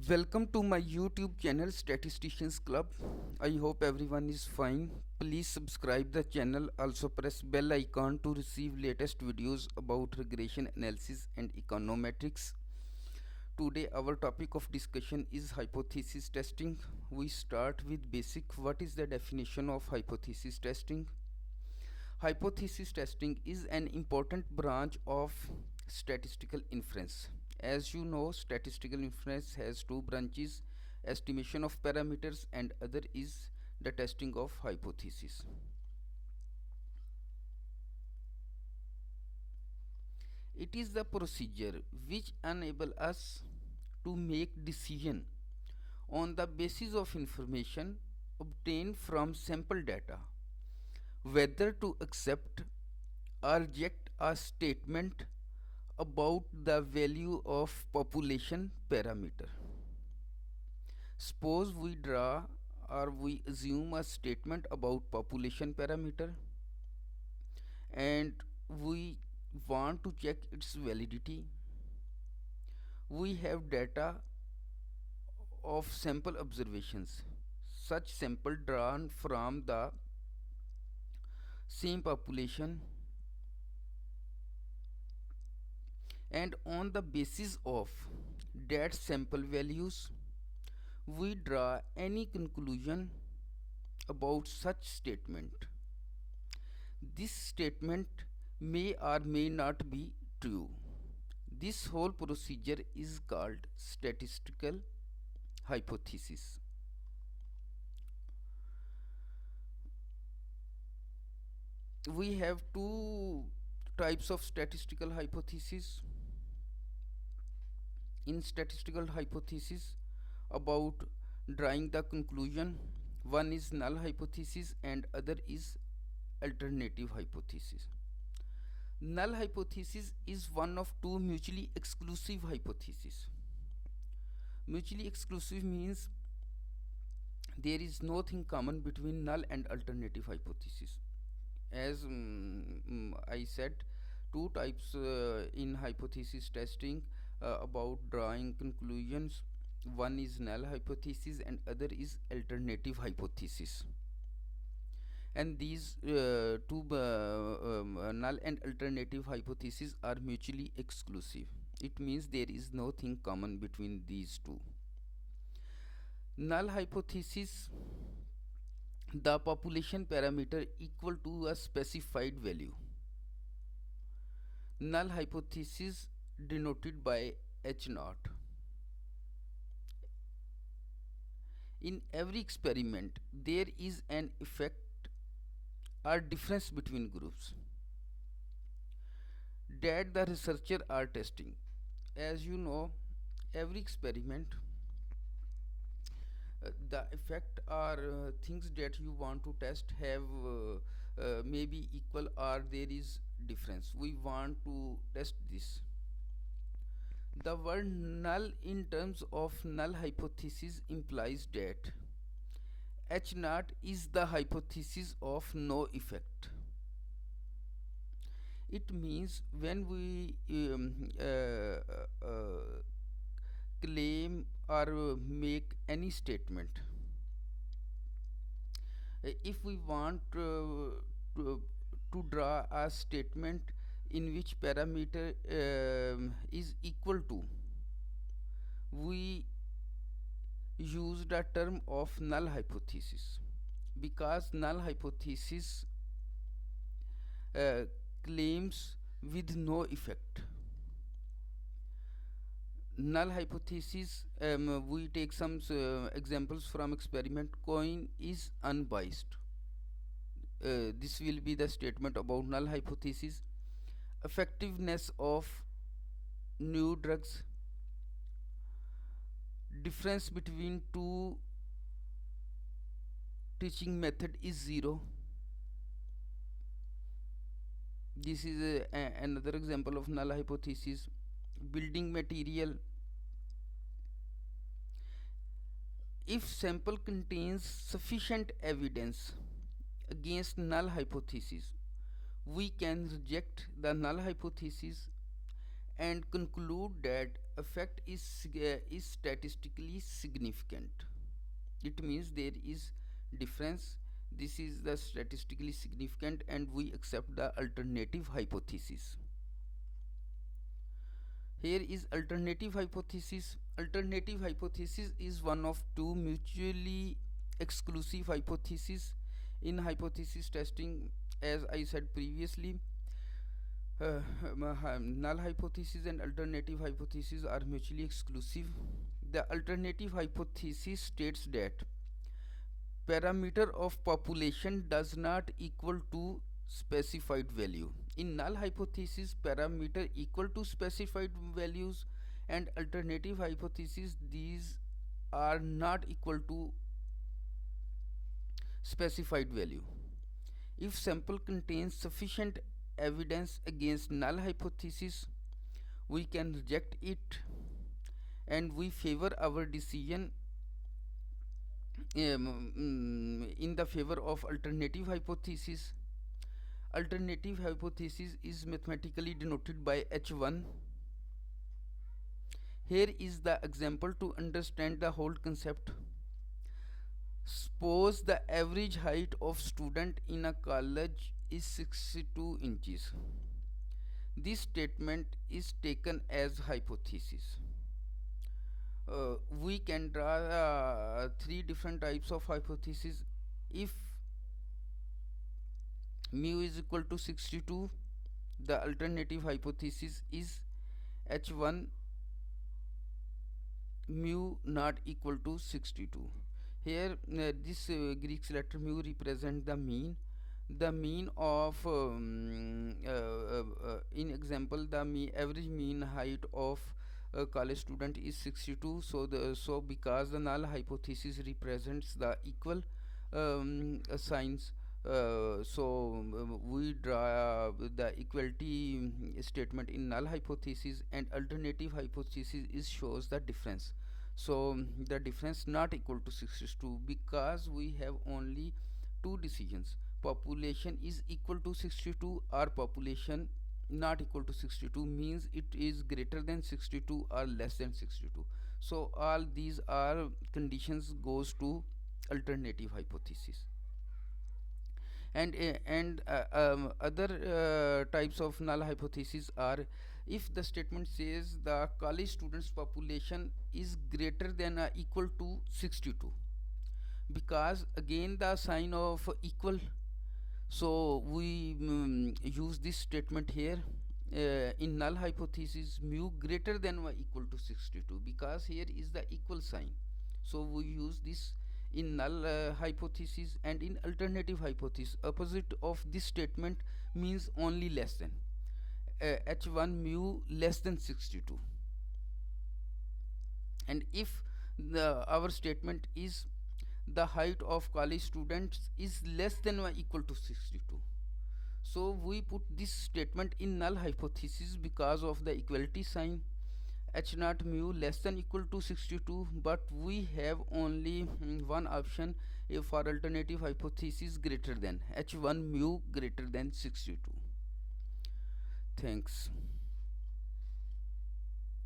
Welcome to my YouTube channel Statisticians Club. I hope everyone is fine. Please subscribe the channel. Also press bell icon to receive latest videos about regression analysis and econometrics. Today our topic of discussion is hypothesis testing. We start with basic. What is the definition of hypothesis testing? Hypothesis testing is an important branch of statistical inference. As you know, statistical inference has two branches: estimation of parameters, and other is the testing of hypothesis. It is the procedure which enable us to make decision on the basis of information obtained from sample data, whether to accept or reject a statement about the value of population parameter. Suppose we draw or we assume a statement about population parameter and we want to check its validity. We have data of sample observations, such sample drawn from the same population, and on the basis of that sample values we draw any conclusion about such statement. This statement may or may not be true. This whole procedure is called statistical hypothesis. We have two types of statistical hypothesis. In statistical hypothesis about drawing the conclusion, one is null hypothesis and other is alternative hypothesis. Null hypothesis is one of two mutually exclusive hypotheses. Mutually exclusive means there is nothing common between null and alternative hypothesis. As I said, two types in hypothesis testing about drawing conclusions. One is null hypothesis and other is alternative hypothesis. And these two null and alternative hypotheses are mutually exclusive. It means there is nothing common between these two. Null hypothesis, the population parameter equal to a specified value. Null hypothesis denoted by H naught. In every experiment there is an effect or difference between groups that the researcher are testing. As you know, every experiment, the effect or things that you want to test have maybe equal or there is difference. We want to test this. The word null in terms of null hypothesis implies that H naught is the hypothesis of no effect. It means when we claim or make any statement, if we want to draw a statement in which parameter is equal to, we use the term of null hypothesis, because null hypothesis uh, claims with no effect. Null hypothesis, we take some examples from experiment. Coin is unbiased. This will be the statement about null hypothesis. Effectiveness of new drugs, difference between two teaching method is zero. This is another example of null hypothesis. Building material, if sample contains sufficient evidence against null hypothesis, we can reject the null hypothesis and conclude that effect is statistically significant. It means there is difference. This is the statistically significant and we accept the alternative hypothesis. Here is alternative hypothesis. Alternative hypothesis is one of two mutually exclusive hypotheses in hypothesis testing. As I said previously, uh, null hypothesis and alternative hypothesis are mutually exclusive. The alternative hypothesis states that parameter of population does not equal to specified value. In null hypothesis, parameter equal to specified values, and alternative hypothesis these are not equal to specified value. If sample contains sufficient evidence against null hypothesis, we can reject it and we favor our decision in the favor of alternative hypothesis. Alternative hypothesis is mathematically denoted by H1. Here is the example to understand the whole concept. Suppose the average height of student in a college is 62 inches. This statement is taken as hypothesis. We can draw three different types of hypothesis. If mu is equal to 62, the alternative hypothesis is H1 mu not equal to 62. Here this Greek letter mu represent the mean. The mean of in example the average mean height of a college student is 62. So because the null hypothesis represents the equal signs, we draw the equality statement in null hypothesis, and alternative hypothesis is shows the difference. So the difference not equal to 62 because we have only two decisions: population is equal to 62 or population not equal to 62, means it is greater than 62 or less than 62. So all these are conditions goes to alternative hypothesis. And other types of null hypothesis are if the statement says the college students population is greater than or equal to 62, because again the sign of equal, so we use this statement here in null hypothesis mu greater than or equal to 62, because here is the equal sign, so we use this in null hypothesis. And in alternative hypothesis, opposite of this statement means only less than, h1 mu less than 62. And if our statement is the height of college students is less than or equal to 62, so we put this statement in null hypothesis because of the equality sign, h naught mu less than equal to 62, but we have only one option for alternative hypothesis greater than h1 mu greater than 62. Thanks.